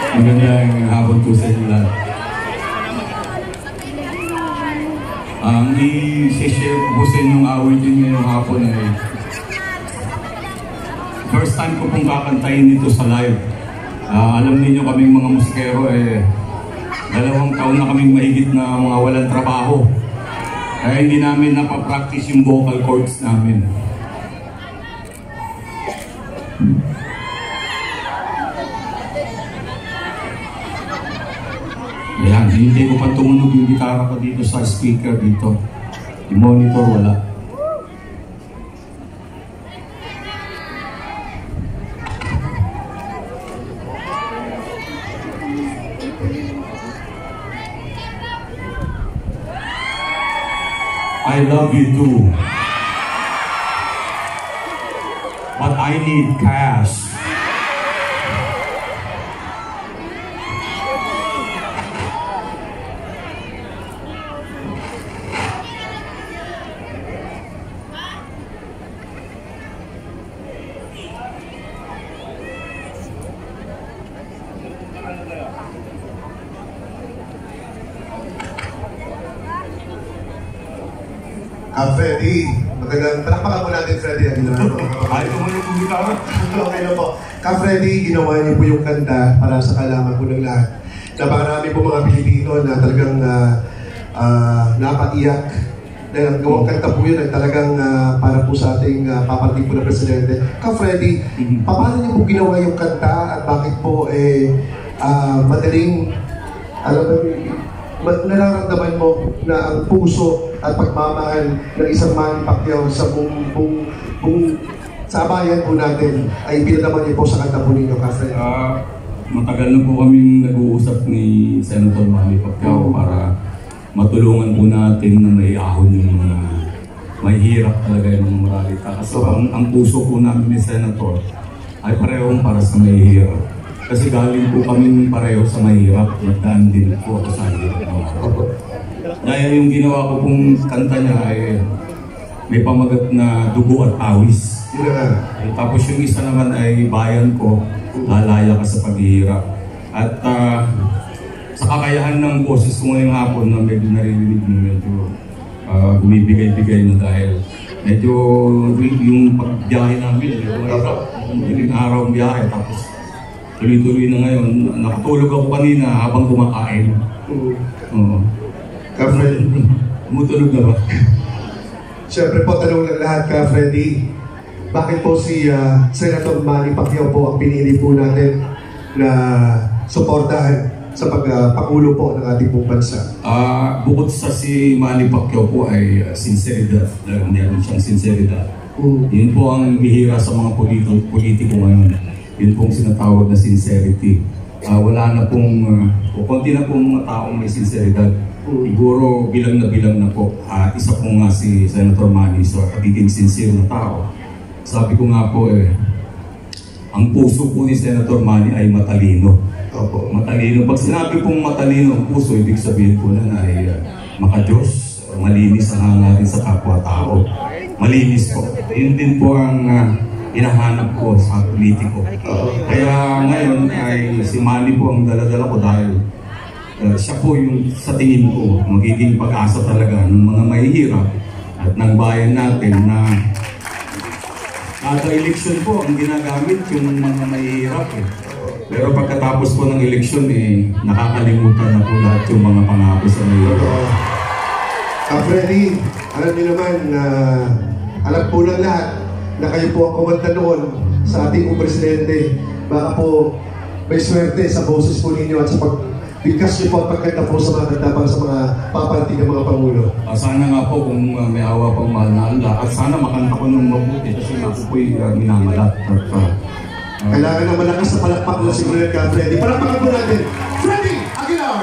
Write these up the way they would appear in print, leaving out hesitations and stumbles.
Magandang hapon po sa inyo lahat. Ang i-share ko po sa inyong awitin ngayong hapon ay first time ko pong kakantayin ito sa live. Alam niyo kaming mga musikero 2 taon na kaming mahigit na mga walang trabaho. Kaya hindi namin napapractice yung vocal cords namin. Ayan, hindi ko pa tumunog yung gitara ko dito sa speaker dito. Yung monitor wala. I love you too. But I need cash. Freddy, magandang palakpakan po natin, Freddy. Ayaw mo na kung gitara. Okay na po. Freddy, ginawa niyo po yung kanta para sa kalaman po ng lahat. Napakarami po mga Pilipino na talagang napaiyak. Dahil ang gawang kanta po yun ay talagang para po sa ating papating po na presidente. Freddy, paano niyo po ginawa yung kanta at bakit po madaling, alam mo, nararamdaman mo na ang puso at pagmamahal ng isang Manny Pacquiao sa buong sa bayan po natin ay pinadaman niyo po sa kanta po ninyo, Freddy? Matagal na po kaming nag-uusap ni Senator Manny Pacquiao para matulungan po natin na may ahon yung mga mahihirap talaga yung mga moralita. Kasi ang puso po namin ni Senator ay parehong para sa mahihirap. Kasi galing po kami pareho sa mahirap, nagdaan din po ako sa hirap. Dahil yung ginawa ko pong kanta niya ay may pamagat na dugo at awis. Tapos yung isa naman ay bayan ko, lalaya ka sa paghihirap. At sa kakayahan ng boses ko ngayong hapon na medyo naririnig mo, medyo bumibigay-bigay na dahil medyo yung pagbiyahe namin, yung araw ang biyahe, tapos tuloy-tuloy na ngayon. Nakatulog ako kanina habang kumakain. Freddy, umutulog na ba? siyempre po, tanong lang lahat, Freddy. Bakit po si Senator Manny Pacquiao po ang pinili po natin na suportahan sa pagpakulo po ng ating pong bansa? Bukod sa si Manny Pacquiao po ay sinseridad. Meron siyang sinseridad. Yun po ang bihira sa mga politiko ngayon. Yun pong sinatawag na sincerity. Wala na pong, konti na pong mga taong may sinseridad. Siguro bilang na po. Isa po nga si Senator Manny, so pagiging sincere na tao. Sabi ko nga po ang puso po ni Senator Manny ay matalino. Opo. Matalino. Pag sinabi pong matalino ang puso, ibig sabihin po na ay makadiyos, malinis ang hangarin sa kapwa-tao. Malinis po. Yun din po ang hinahanap ko sa politiko. Kaya ngayon ay si Manny po ang dala-dala ko dahil siya po yung sa tingin ko magiging pag-asa talaga ng mga mahihirap at ng bayan natin na kada eleksyon po ang ginagamit yung mga mahihirap Pero pagkatapos po ng eleksyon nakakalimutan na po lahat yung mga pangako sa mahihirap. Freddy, alam niyo naman na alam po ng lahat na kayo po ang kumanta noon sa ating presidente. Baka po may swerte sa boses po ninyo at sa bigkas niyo po ang pagkanta po sa mga kanta para sa mga paparating ng mga Pangulo. Sana nga po kung may awa pang mahal na Allah at sana makanta ko ng mabuti kasi ako po'y minamalat. Kailangan ng malakas na palakpak na siguro yan ka, Freddy. Palakpakan po natin, Freddy Aguilar!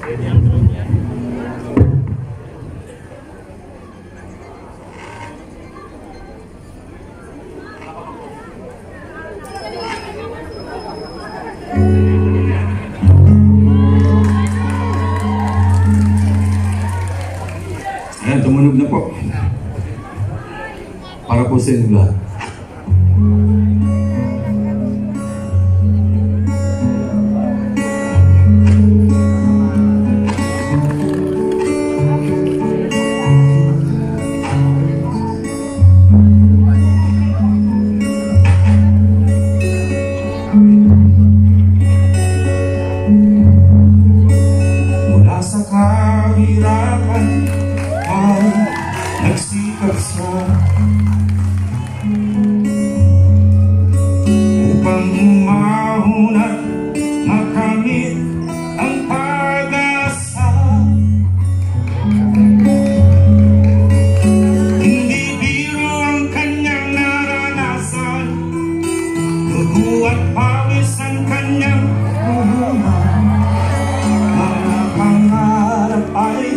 Ayan, tumunog na po. Para po sa inyo lahat. Mula sa kahirapan ay nagsikap siya upang umahon at makamit ang pag-asa. Hindi biro ang kanyang naranasan, dugo at pawis ang kanyang puhunan. Mga pangarap ay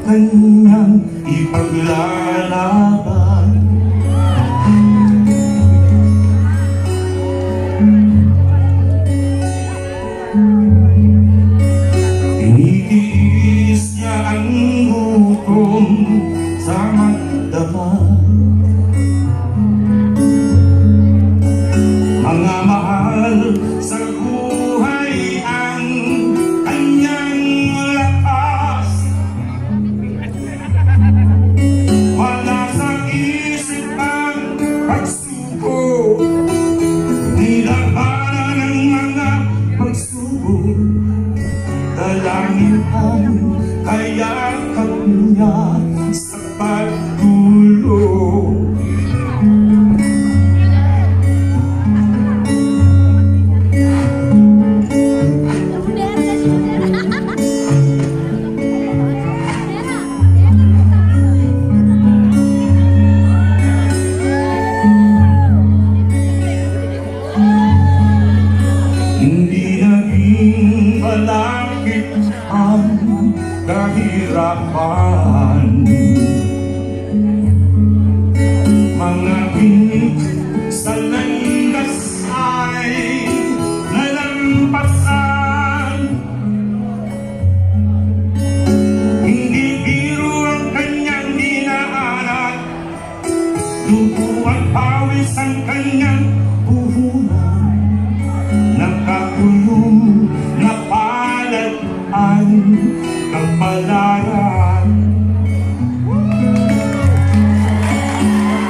kanyang ipaglalaban. Tinitiis niya ang gutom sa magdamag. Mga mahal sa buhay ang kanyang lakas. Wala sa isip ang pagsuko, nilabanan ng mga pagsubok. Dalangin ang kayakap niya sa pagtulong. Hindi naging malapit ang kahirapan. Mga binig sa landas ay nalampasan. Hindi biro ang kanyang dinaanan, dugo at pawis ang kanyang puhunan. Nakakulong na palad ang kapalaran.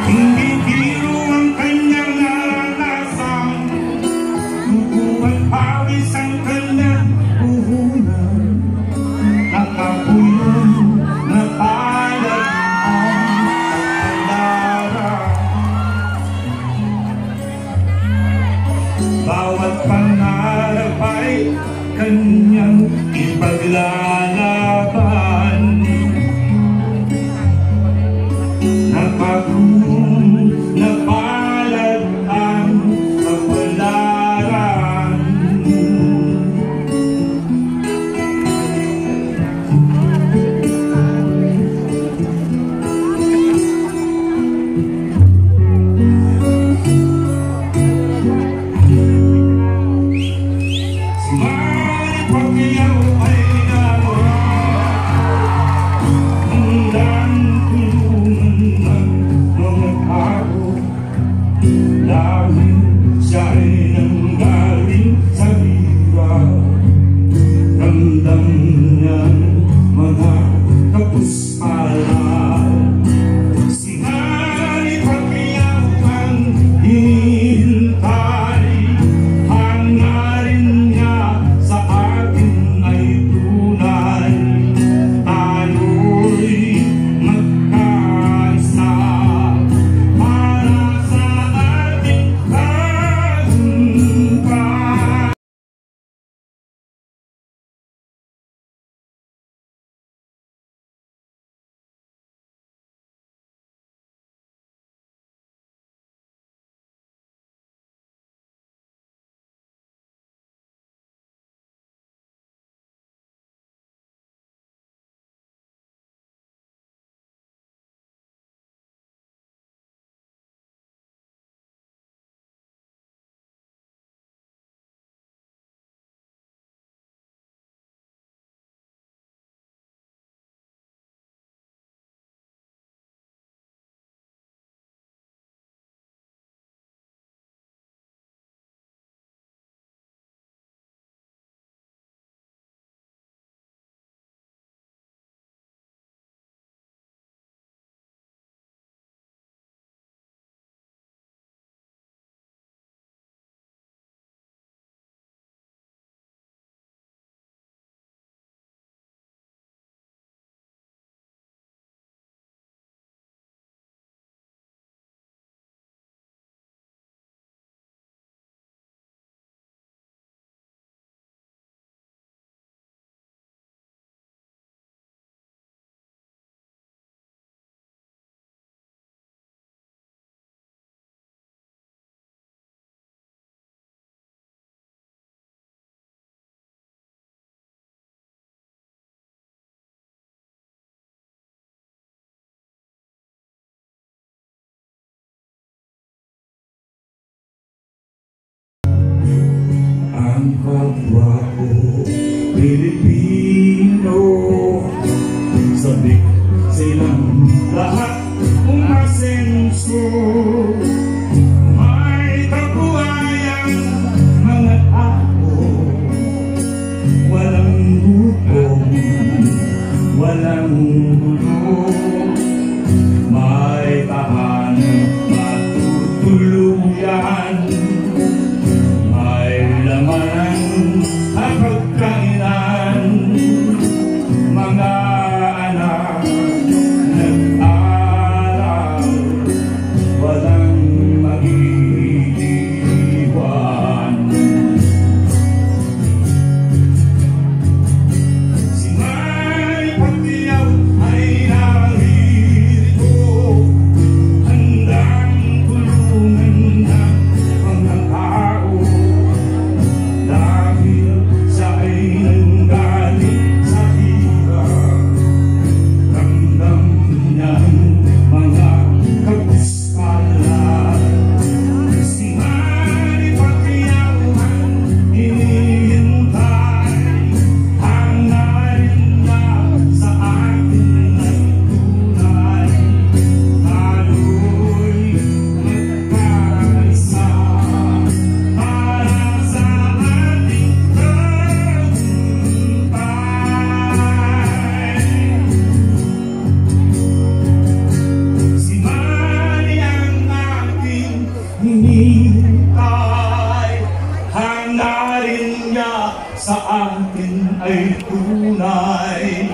Hindi biro ang kanyang naranasan, dugo at pawis ang kanyang puhunan. Nakakulong na palad ang kapalaran. Bawat pangarap ay kanyang ipaglalaban. Napagulong na palad ang kapalaran. Sumalit pagyaw ay naroon, hanggang tulungan ng mga tao. Lagi siya ay nanggaling sa hirap, ramdam niyang mga kapuspalan. Singali pagyaw ang hinihintay, hangarin niya sa atin ay tunay. Tayo'y magkaisa para sa ating tagumpay. ay tunay,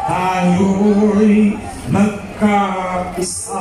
tayo'y magkaisa.